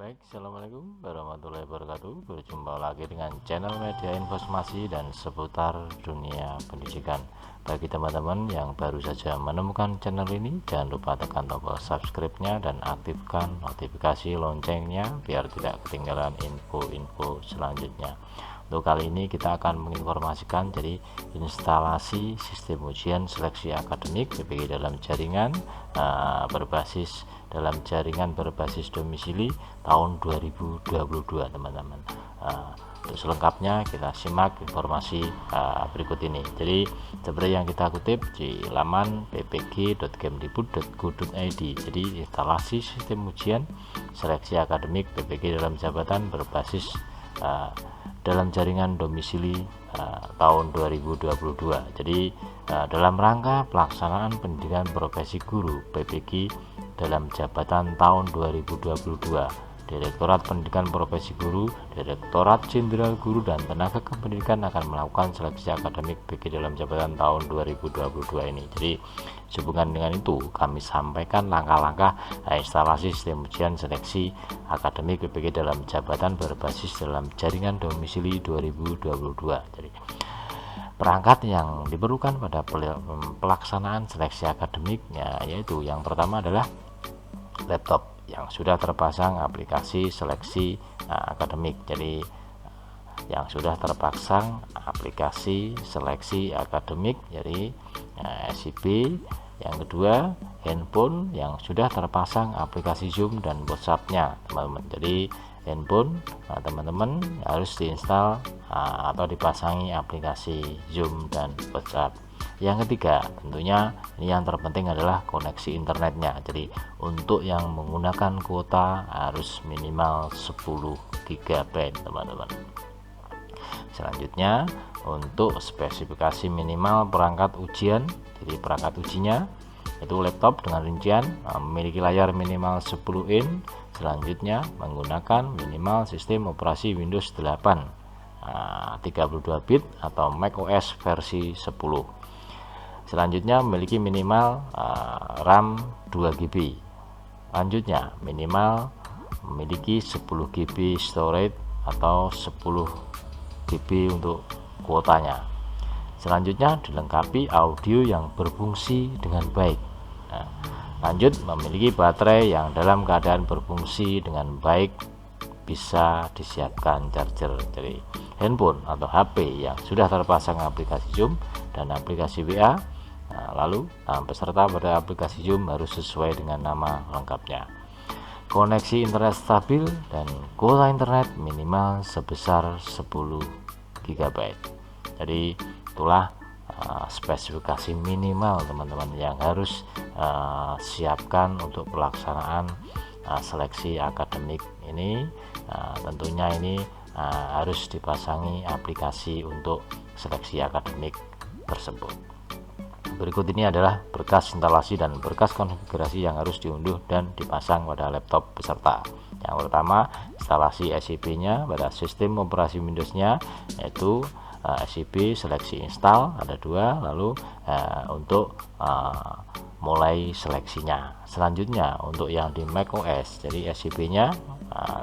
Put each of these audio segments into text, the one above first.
Baik, assalamualaikum warahmatullahi wabarakatuh. Berjumpa lagi dengan channel media informasi dan seputar dunia pendidikan. Bagi teman-teman yang baru saja menemukan channel ini, jangan lupa tekan tombol subscribe-nya dan aktifkan notifikasi loncengnya biar tidak ketinggalan info-info selanjutnya. Untuk kali ini kita akan menginformasikan jadi instalasi sistem ujian seleksi akademik PPG dalam jaringan berbasis domisili tahun 2022 teman-teman. Untuk selengkapnya kita simak informasi berikut ini. Jadi seperti yang kita kutip di laman ppg.kemdikbud.go.id. Jadi instalasi sistem ujian seleksi akademik PPG dalam jabatan berbasis dalam jaringan domisili tahun 2022. Jadi dalam rangka pelaksanaan pendidikan profesi guru PPG dalam jabatan tahun 2022, Direktorat Pendidikan Profesi Guru, Direktorat Jenderal Guru dan Tenaga Kependidikan akan melakukan seleksi akademik PPG dalam jabatan tahun 2022 ini. Jadi sehubungan dengan itu kami sampaikan langkah-langkah instalasi sistem ujian seleksi akademik PPG dalam jabatan berbasis dalam jaringan domisili 2022. Jadi perangkat yang diperlukan pada pelaksanaan seleksi akademiknya yaitu yang pertama adalah laptop yang sudah terpasang aplikasi seleksi akademik. Jadi yang sudah terpasang aplikasi seleksi akademik jadi SIP. Yang kedua, handphone yang sudah terpasang aplikasi Zoom dan WhatsApp-nya teman-teman. Jadi handphone teman-teman harus diinstal atau dipasangi aplikasi Zoom dan WhatsApp. Yang ketiga, tentunya ini yang terpenting adalah koneksi internetnya. Jadi untuk yang menggunakan kuota harus minimal 10 GB teman-teman. Selanjutnya untuk spesifikasi minimal perangkat ujian, jadi perangkat ujinya itu laptop dengan rincian memiliki layar minimal 10 in. Selanjutnya menggunakan minimal sistem operasi Windows 8 32 bit atau macOS versi 10. Selanjutnya memiliki minimal RAM 2 GB. Lanjutnya minimal memiliki 10 GB storage atau 10 GB untuk kuotanya. Selanjutnya dilengkapi audio yang berfungsi dengan baik. Lanjut memiliki baterai yang dalam keadaan berfungsi dengan baik, bisa disiapkan charger. Jadi handphone atau HP yang sudah terpasang aplikasi Zoom dan aplikasi WA, lalu peserta pada aplikasi Zoom harus sesuai dengan nama lengkapnya. Koneksi internet stabil dan kuota internet minimal sebesar 10 GB. Jadi itulah spesifikasi minimal teman-teman yang harus siapkan untuk pelaksanaan seleksi akademik ini. Tentunya ini harus dipasangi aplikasi untuk seleksi akademik tersebut. Berikut ini adalah berkas instalasi dan berkas konfigurasi yang harus diunduh dan dipasang pada laptop peserta. Yang pertama, instalasi SIP-nya pada sistem operasi Windows-nya, yaitu SIP seleksi install ada 2, lalu untuk mulai seleksinya. Selanjutnya untuk yang di macOS, jadi SIP-nya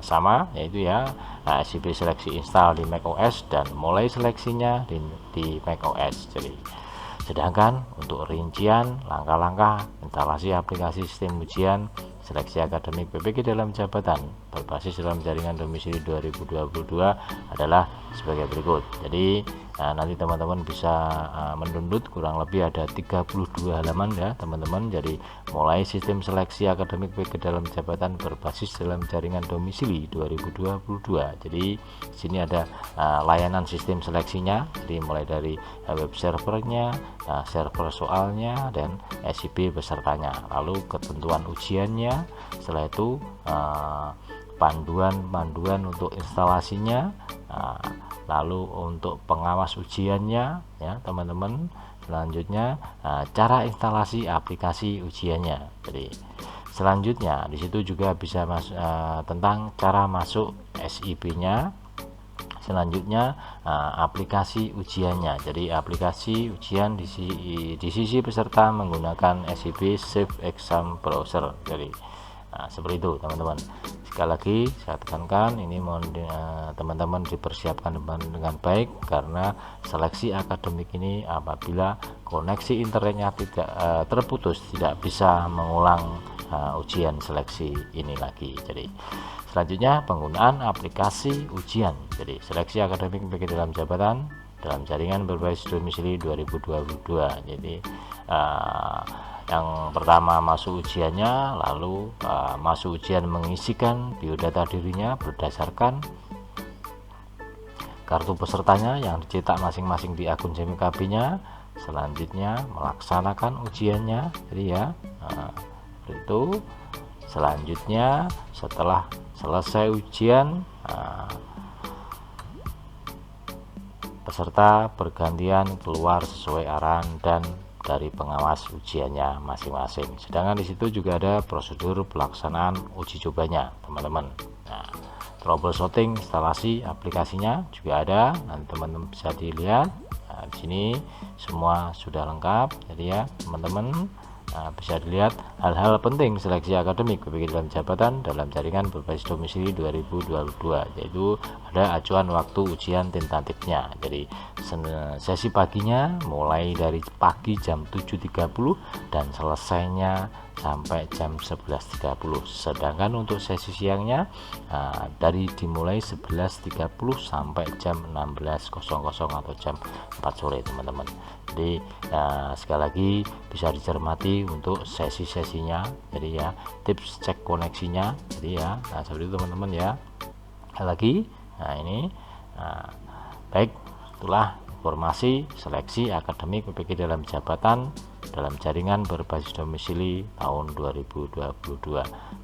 sama, yaitu ya SIP seleksi install di macOS dan mulai seleksinya di macOS. Jadi sedangkan untuk rincian langkah-langkah instalasi aplikasi sistem ujian seleksi akademik PPG dalam jabatan berbasis dalam jaringan domisili 2022 adalah sebagai berikut. Jadi nanti teman-teman bisa mendownload, kurang lebih ada 32 halaman ya teman-teman. Jadi mulai sistem seleksi akademik PPG dalam jabatan berbasis dalam jaringan domisili 2022. Jadi sini ada layanan sistem seleksinya, jadi mulai dari web servernya, server soalnya, dan SIP pesertanya, lalu ketentuan ujiannya. Setelah itu panduan untuk instalasinya, lalu untuk pengawas ujiannya ya teman-teman. Selanjutnya cara instalasi aplikasi ujiannya. Jadi selanjutnya di situ juga bisa tentang cara masuk SIP-nya. Selanjutnya aplikasi ujiannya. Jadi aplikasi ujian di sisi peserta menggunakan SIP Safe Exam Browser. Jadi Nah, seperti itu teman-teman. Sekali lagi saya tekankan, ini mohon teman-teman dipersiapkan dengan baik, karena seleksi akademik ini apabila koneksi internetnya tidak terputus, tidak bisa mengulang ujian seleksi ini lagi. Jadi selanjutnya penggunaan aplikasi ujian. Jadi seleksi akademik bagi dalam jabatan dalam jaringan berbasis domisili 2022. Jadi yang pertama masuk ujiannya, lalu masuk ujian mengisikan biodata dirinya berdasarkan kartu pesertanya yang dicetak masing-masing di akun JMKB-nya. Selanjutnya melaksanakan ujiannya, jadi ya itu. Selanjutnya setelah selesai ujian, peserta bergantian keluar sesuai arahan dan dari pengawas ujiannya masing-masing. Sedangkan di situ juga ada prosedur pelaksanaan uji cobanya, teman-teman. Nah, troubleshooting instalasi aplikasinya juga ada, nanti teman-teman bisa dilihat. Nah, di sini semua sudah lengkap, jadi ya teman-teman. Nah, bisa dilihat hal-hal penting seleksi akademik bagi dalam jabatan dalam jaringan berbasis domisili 2022, yaitu ada acuan waktu ujian tentatifnya. Jadi sesi paginya mulai dari pagi jam 7.30 dan selesainya sampai jam 11.30. Sedangkan untuk sesi siangnya dimulai 11.30 sampai jam 16.00 atau jam 4 sore, teman-teman. Jadi sekali lagi bisa dicermati untuk sesi-sesinya. Jadi ya tips cek koneksinya. Jadi ya seperti itu teman-teman ya. Lagi ini baik, itulah informasi seleksi akademik PPG dalam jabatan dalam jaringan berbasis domisili tahun 2022.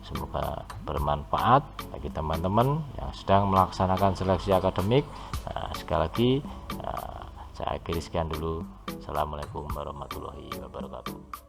Semoga bermanfaat bagi teman-teman yang sedang melaksanakan seleksi akademik. Sekali lagi saya akhiri sekian dulu. Assalamualaikum warahmatullahi wabarakatuh.